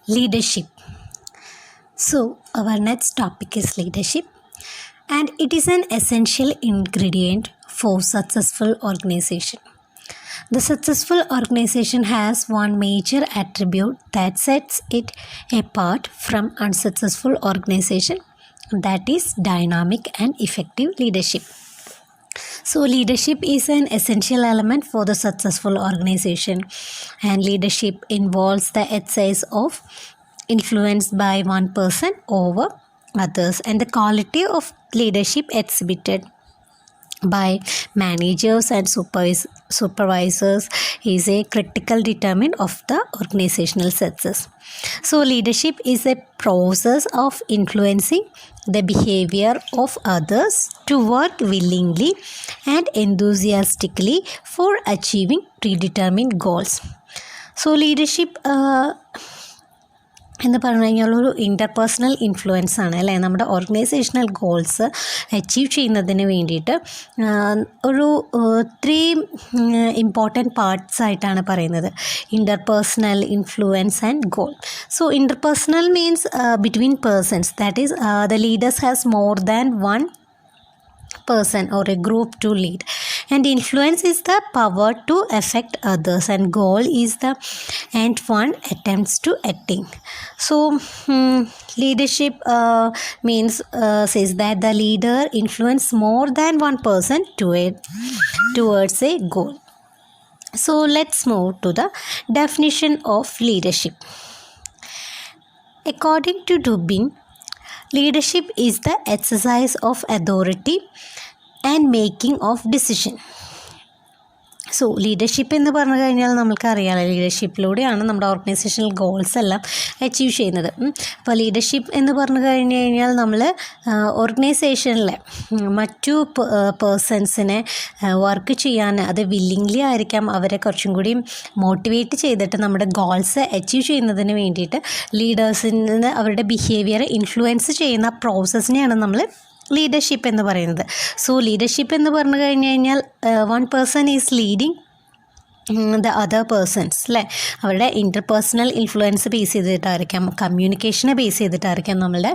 Leadership. So, our next topic is leadership, and it is an essential ingredient for successful organization. The successful organization has one major attribute that sets it apart from unsuccessful organization, that is dynamic and effective leadership. So, leadership is an essential element for the successful organization, and leadership involves the exercise of influence by one person over others, and the quality of leadership exhibited by managers and supervisors is a critical determinant of the organizational success. So, leadership is a process of influencing the behavior of others to work willingly and enthusiastically for achieving predetermined goals. So, leadership എന്ന് പറഞ്ഞു കഴിഞ്ഞാൽ ഒരു interpersonal influence ആണ് അല്ലേ, നമ്മുടെ organisational goals achieve ചെയ്യുന്നതിന് വേണ്ടിയിട്ട് ഒരു 3 ഇമ്പോർട്ടൻറ്റ് പാർട്സ് ആയിട്ടാണ് പറയുന്നത്: interpersonal, influence and goal. So interpersonal means between persons, that is the leaders has more than one person or a group to lead, and influence is the power to affect others, and goal is the end one attempts to attain. So leadership means says that the leader influence more than one person towards a goal. So let's move to the definition of leadership. According to Dubin, leadership is the exercise of authority and making of decision. So leadership എന്ന് പറഞ്ഞു കഴിഞ്ഞാൽ നമുക്കറിയാമല്ലോ, ലീഡർഷിപ്പിലൂടെയാണ് നമ്മുടെ organisational goals എല്ലാം achieve ചെയ്യുന്നത്. അപ്പോൾ leadership എന്ന് പറഞ്ഞു കഴിഞ്ഞ് കഴിഞ്ഞാൽ നമ്മൾ ഓർഗനൈസേഷനിലെ മറ്റു പേഴ്സൺസിനെ വർക്ക് ചെയ്യാൻ, അത് വില്ലിംഗ്ലി ആയിരിക്കാം, അവരെ കുറച്ചും കൂടി മോട്ടിവേറ്റ് ചെയ്തിട്ട് നമ്മുടെ ഗോൾസ് അച്ചീവ് ചെയ്യുന്നതിന് വേണ്ടിയിട്ട് ലീഡേഴ്സിൽ നിന്ന് അവരുടെ ബിഹേവിയർ ഇൻഫ്ലുവൻസ് ചെയ്യുന്ന പ്രോസസ്സിനെയാണ് നമ്മൾ ലീഡർഷിപ്പ് എന്ന് പറയുന്നത്. സോ ലീഡർഷിപ്പ് എന്ന് പറഞ്ഞു കഴിഞ്ഞ് കഴിഞ്ഞാൽ one person is leading the other persons അല്ലേ, അവരുടെ ഇൻ്റർപേഴ്സണൽ ഇൻഫ്ലുവൻസ് ബേസ് ചെയ്തിട്ടായിരിക്കാം, കമ്മ്യൂണിക്കേഷനെ ബേസ് ചെയ്തിട്ടായിരിക്കാം നമ്മളുടെ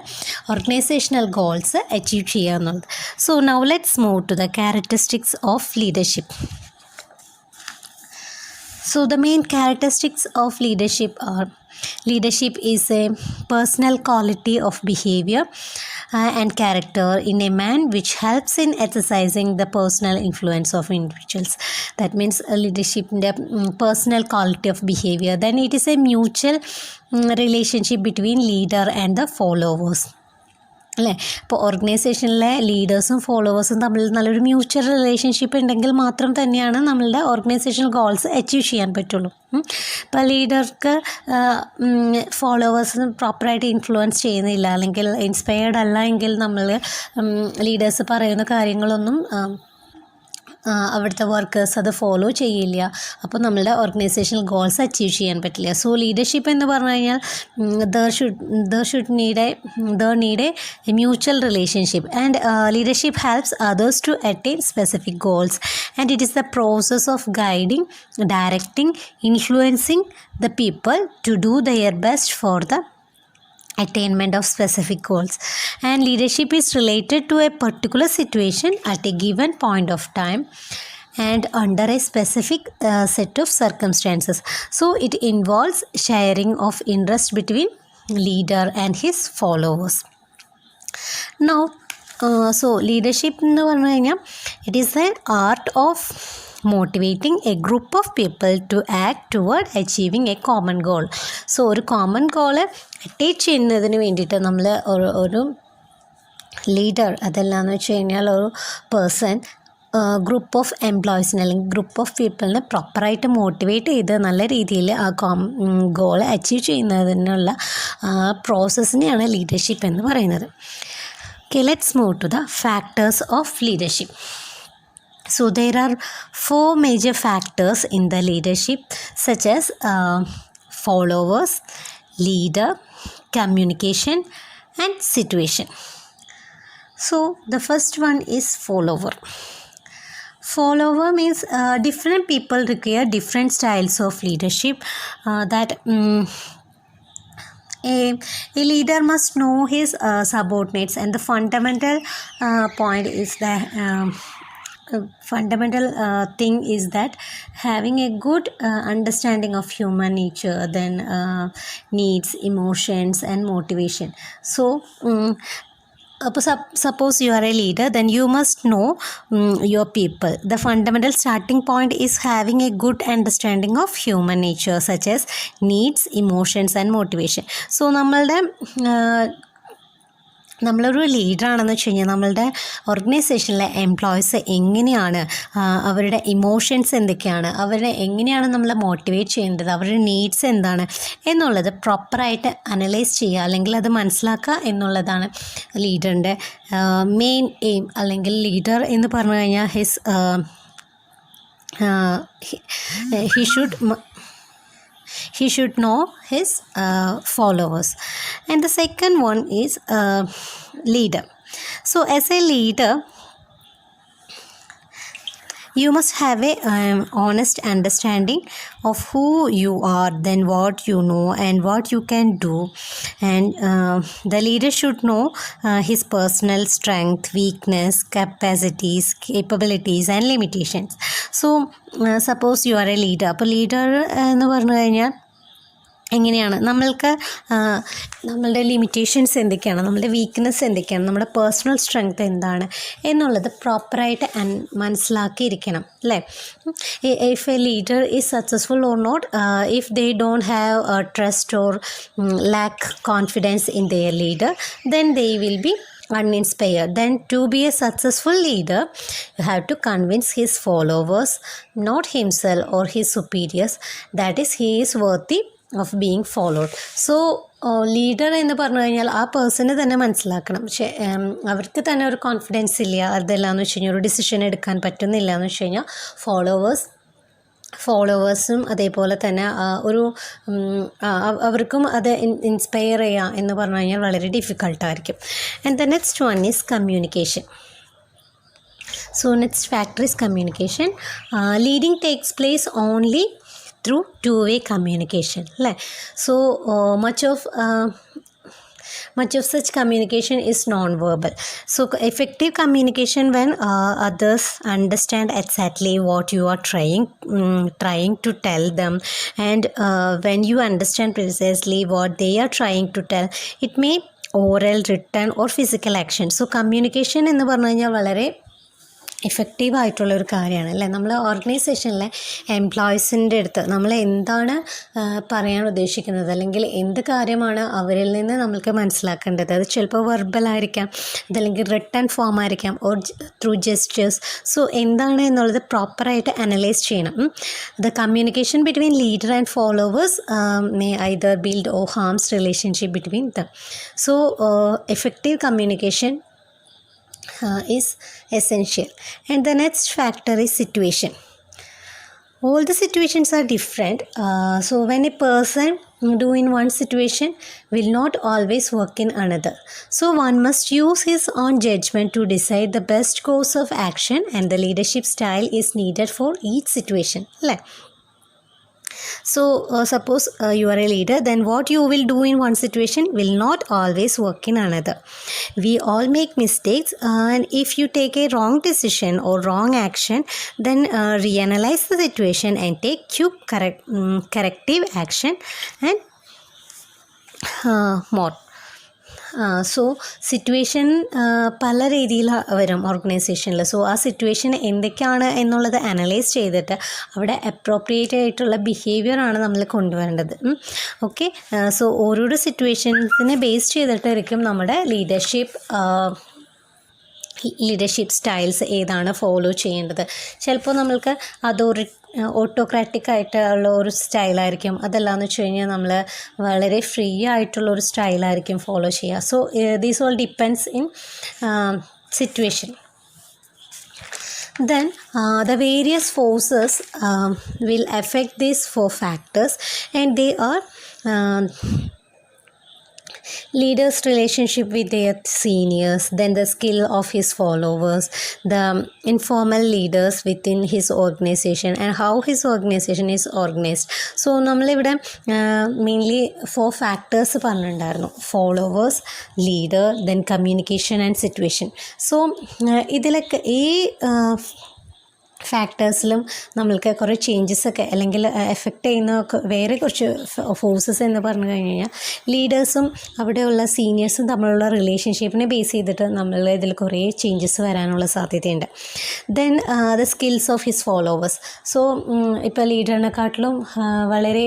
ഓർഗനൈസേഷണൽ ഗോൾസ് അച്ചീവ് ചെയ്യുക എന്നുള്ളത്. So now let's move to the characteristics of leadership. So the main characteristics of leadership are: leadership is a personal quality of behavior and character in a man which helps in exercising the personal influence of individuals. That means leadership in the personal quality of behavior. Then it is a mutual relationship between leader and the followers. അല്ലേ, ഇപ്പോൾ ഓർഗനൈസേഷനിലെ ലീഡേഴ്സും ഫോളോവേഴ്സും തമ്മിൽ നല്ലൊരു mutual relationship ഉണ്ടെങ്കിൽ മാത്രം തന്നെയാണ് നമ്മളുടെ organisational goals achieve ചെയ്യാൻ പറ്റുള്ളൂ. ഇപ്പോൾ ലീഡർക്ക് ഫോളോവേഴ്സിന് പ്രോപ്പറായിട്ട് ഇൻഫ്ലുവൻസ് ചെയ്യുന്നില്ല, അല്ലെങ്കിൽ ഇൻസ്പയർഡ് അല്ല എങ്കിൽ നമ്മൾ ലീഡേഴ്സ് പറയുന്ന കാര്യങ്ങളൊന്നും അവിടുത്തെ വർക്കേഴ്സ് അത് ഫോളോ ചെയ്യില്ല. അപ്പോൾ നമ്മളുടെ ഓർഗനൈസേഷണൽ ഗോൾസ് അച്ചീവ് ചെയ്യാൻ പറ്റില്ല. സോ ലീഡർഷിപ്പ് എന്ന് പറഞ്ഞു കഴിഞ്ഞാൽ there need a mutual relationship, and leadership helps others to attain specific goals, and it is the process of guiding, directing, influencing the people to do their best for the attainment of specific goals. And leadership is related to a particular situation at a given point of time and under a specific set of circumstances. So it involves sharing of interest between leader and his followers. Now so leadership എന്ന് പറഞ്ഞു കഴിഞ്ഞാൽ it is an art of motivating a group of people to act toward achieving a common goal. So ഒരു common goal attain ചെയ്യുന്നതിന് വേണ്ടിയിട്ട് നമ്മൾ ഒരു leader, അതെല്ലാമെന്ന് വെച്ച് കഴിഞ്ഞാൽ ഒരു പേഴ്സൺ ഗ്രൂപ്പ് ഓഫ് എംപ്ലോയീസിനെ അല്ലെങ്കിൽ ഗ്രൂപ്പ് ഓഫ് പീപ്പിളിനെ പ്രോപ്പറായിട്ട് മോട്ടിവേറ്റ് ചെയ്ത് നല്ല രീതിയിൽ ആ ഗോൾ അച്ചീവ് ചെയ്യുന്നതിനുള്ള പ്രോസസ്സിനെയാണ് ലീഡർഷിപ്പ് എന്ന് പറയുന്നത്. Okay, let's move to the factors of leadership. So there are 4 major factors in the leadership, such as followers, leader, communication, and situation. So the first one is follower. Follower means different people require different styles of leadership that A leader must know his subordinates, and the fundamental point is that fundamental thing is that having a good understanding of human nature, then needs, emotions, and motivation. So suppose you are a leader, then you must know your people. The fundamental starting point is having a good understanding of human nature, such as needs, emotions, and motivation. So നമ്മളൊരു ലീഡറാണെന്ന് വെച്ച് കഴിഞ്ഞാൽ നമ്മളുടെ ഓർഗനൈസേഷനിലെ employees എങ്ങനെയാണ്, അവരുടെ emotions എന്തൊക്കെയാണ്, അവരെ എങ്ങനെയാണ് നമ്മൾ മോട്ടിവേറ്റ് ചെയ്യേണ്ടത്, അവരുടെ നീഡ്സ് എന്താണ് എന്നുള്ളത് പ്രോപ്പറായിട്ട് അനലൈസ് ചെയ്യുക, അല്ലെങ്കിൽ അത് മനസ്സിലാക്കുക എന്നുള്ളതാണ് ലീഡറിൻ്റെ മെയിൻ എയിം. അല്ലെങ്കിൽ ലീഡർ എന്ന് പറഞ്ഞു കഴിഞ്ഞാൽ he should know his followers. And the second one is leader. So as a leader, you must have a honest understanding of who you are, then what you know and what you can do. And the leader should know his personal strength, weakness, capacities, capabilities, and limitations. So suppose you are a leader. അപ്പോൾ leader എന്ന് പറഞ്ഞു കഴിഞ്ഞാൽ എങ്ങനെയാണ് നമ്മൾക്ക് നമ്മളുടെ limitations എന്തൊക്കെയാണ്, നമ്മളുടെ weakness എന്തൊക്കെയാണ്, നമ്മുടെ പേഴ്സണൽ സ്ട്രെങ്ത് എന്താണ് എന്നുള്ളത് പ്രോപ്പറായിട്ട് മനസ്സിലാക്കിയിരിക്കണം അല്ലേ. If a leader is successful or not, if they don't have trust or lack confidence in their leader, then they will be uninspired. Then to be a successful leader, you have to convince his followers, not himself or his superiors, that is he is worthy of being followed. So leader എന്ന് പറഞ്ഞു കഴിഞ്ഞാൽ ആ person തന്നെ മനസ്സിലാക്കണം. പക്ഷേ അവർക്ക് തന്നെ ഒരു കോൺഫിഡൻസ് ഇല്ല, അതെല്ലാന്ന് വെച്ച് കഴിഞ്ഞാൽ ഒരു ഡിസിഷൻ എടുക്കാൻ പറ്റുന്നില്ല എന്ന് വെച്ച് കഴിഞ്ഞാൽ ഫോളോവേഴ്സും അതേപോലെ തന്നെ അവർക്കും അത് ഇൻസ്പയർ ചെയ്യുക എന്ന് പറഞ്ഞു കഴിഞ്ഞാൽ വളരെ ഡിഫിക്കൾട്ടായിരിക്കും. And the next one is communication. So next factor is communication. Leading takes place only through two-way communication. So much of such communication is non-verbal. So effective communication when others understand exactly what you are trying to tell them, and when you understand precisely what they are trying to tell, it may oral, written or physical action. So communication എന്ന് പറഞ്ഞു കഴിഞ്ഞാൽ വളരെ ഇഫക്റ്റീവായിട്ടുള്ളൊരു കാര്യമാണ് അല്ലേ. നമ്മൾ ഓർഗനൈസേഷനിലെ എംപ്ലോയീസിൻ്റെ അടുത്ത് നമ്മൾ എന്താണ് പറയാൻ ഉദ്ദേശിക്കുന്നത്, അല്ലെങ്കിൽ എന്ത് കാര്യമാണ് അവരിൽ നിന്ന് നമ്മൾക്ക് മനസ്സിലാക്കേണ്ടത്, അത് ചിലപ്പോൾ വെർബലായിരിക്കാം, അതല്ലെങ്കിൽ റിട്ടൺ ഫോം ആയിരിക്കാം, ഓർ ത്രൂ ജെസ്റ്റേഴ്സ്. സോ എന്താണ് എന്നുള്ളത് പ്രോപ്പറായിട്ട് അനലൈസ് ചെയ്യണം. The communication between leader and followers may either build or harms relationship between them. So effective communication is essential. And the next factor is situation. All the situations are different. So when a person do in one situation will not always work in another. So one must use his own judgment to decide the best course of action, and the leadership style is needed for each situation. So suppose you are a leader, then what you will do in one situation will not always work in another. We all make mistakes, and if you take a wrong decision or wrong action, then reanalyze the situation and take corrective action and more. So situation പല രീതിയിൽ വരും ഓർഗനൈസേഷനിൽ. So ആ situation എന്തൊക്കെയാണ് എന്നുള്ളത് analyse ചെയ്തിട്ട് അവിടെ appropriate ആയിട്ടുള്ള ബിഹേവിയറാണ് നമ്മൾ കൊണ്ടുവരേണ്ടത്. ഓക്കെ, സോ ഓരോരോ സിറ്റുവേഷൻസിനെ ബേസ് ചെയ്തിട്ടായിരിക്കും നമ്മുടെ ലീഡർഷിപ്പ് സ്റ്റൈൽസ് ഏതാണ് ഫോളോ ചെയ്യേണ്ടത്. ചിലപ്പോൾ നമ്മൾക്ക് ഓട്ടോക്രാറ്റിക് ആയിട്ടുള്ള ഒരു സ്റ്റൈലായിരിക്കും, അതല്ലാന്ന് വെച്ച് കഴിഞ്ഞാൽ നമ്മൾ വളരെ ഫ്രീ ആയിട്ടുള്ളൊരു സ്റ്റൈലായിരിക്കും ഫോളോ ചെയ്യുക. So these all depends in situation. Then the various forces will affect these four factors, and they are leader's relationship with their seniors, then the skill of his followers, the informal leaders within his organization and how his organization is organized. So നമ്മളിവിടെ mainly 4 factors പറഞ്ഞിട്ടുണ്ടായിരുന്നു: followers, leader, then communication and situation. So ഇതിലൊക്കെ ഈ ഫാക്ടേഴ്സിലും നമ്മൾക്ക് കുറേ ചേഞ്ചസൊക്കെ അല്ലെങ്കിൽ effect ചെയ്യുന്ന വേറെ കുറച്ച് ഫോഴ്സസ് എന്ന് പറഞ്ഞു കഴിഞ്ഞ് കഴിഞ്ഞാൽ ലീഡേഴ്സും അവിടെയുള്ള സീനിയേഴ്സും തമ്മിലുള്ള റിലേഷൻഷിപ്പിനെ ബേസ് ചെയ്തിട്ട് നമ്മൾ ഇതിൽ കുറേ ചേഞ്ചസ് വരാനുള്ള സാധ്യതയുണ്ട്. Then the skills of his followers. So ഇപ്പോൾ ലീഡറിനെക്കാട്ടിലും വളരെ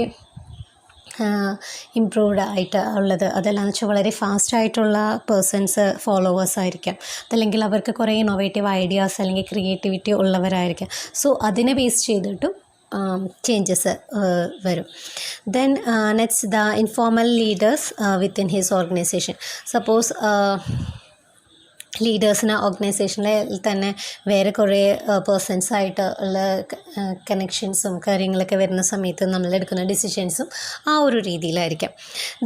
ഇംപ്രൂവ്ഡ് ആയിട്ട് ഉള്ളത് അതെല്ലാമെന്ന് വെച്ചാൽ വളരെ ഫാസ്റ്റായിട്ടുള്ള പേഴ്സൺസ് ഫോളോവേഴ്സ് ആയിരിക്കാം, അതല്ലെങ്കിൽ അവർക്ക് കുറേ ഇന്നോവേറ്റീവ് ഐഡിയാസ് അല്ലെങ്കിൽ ക്രിയേറ്റിവിറ്റി ഉള്ളവരായിരിക്കാം. സോ അതിനെ ബേസ് ചെയ്തിട്ടും ചേഞ്ചസ് വരും. Then next the informal leaders within his organisation. Suppose ലീഡേഴ്സിന് ഓർഗനൈസേഷനിൽ തന്നെ വേറെ കുറേ പേഴ്സൺസായിട്ട് ഉള്ള കണക്ഷൻസും കാര്യങ്ങളൊക്കെ വരുന്ന സമയത്ത് നമ്മളെടുക്കുന്ന ഡിസിഷൻസും ആ ഒരു രീതിയിലായിരിക്കാം.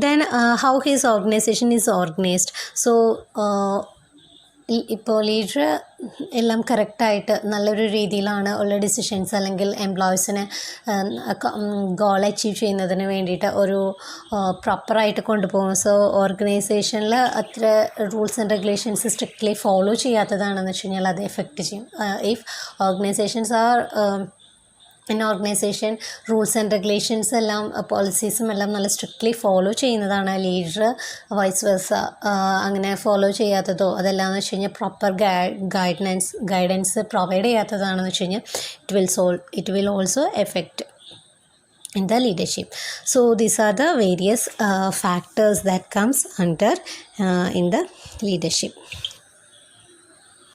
Then how his organisation is organised. So ഇപ്പോൾ ലീഡർ എല്ലാം കറക്റ്റായിട്ട് നല്ലൊരു രീതിയിലാണ് ഉള്ള ഡിസിഷൻസ് അല്ലെങ്കിൽ എംപ്ലോയീസിന് ഗോൾ അച്ചീവ് ചെയ്യുന്നതിന് വേണ്ടിയിട്ട് ഒരു പ്രോപ്പറായിട്ട് കൊണ്ടുപോകും. സോ ഓർഗനൈസേഷനിൽ അത്ര rules and regulations strictly follow ചെയ്യാത്തതാണെന്ന് വെച്ച് കഴിഞ്ഞാൽ അത് എഫക്റ്റ് ചെയ്യും. If organisations are in organisation rules and regulations എല്ലാം പോളിസീസും എല്ലാം നല്ല സ്ട്രിക്ട്ലി ഫോളോ ചെയ്യുന്നതാണ്. ലീഡർ വൈസ് വെർസ അങ്ങനെ ഫോളോ ചെയ്യാത്തതോ അതെല്ലാമെന്ന് വെച്ച് കഴിഞ്ഞാൽ പ്രോപ്പർ ഗൈഡൻസ് പ്രൊവൈഡ് ചെയ്യാത്തതാണെന്ന് വെച്ച് കഴിഞ്ഞാൽ it will also effect in the leadership. So these are the various factors that comes under in the leadership.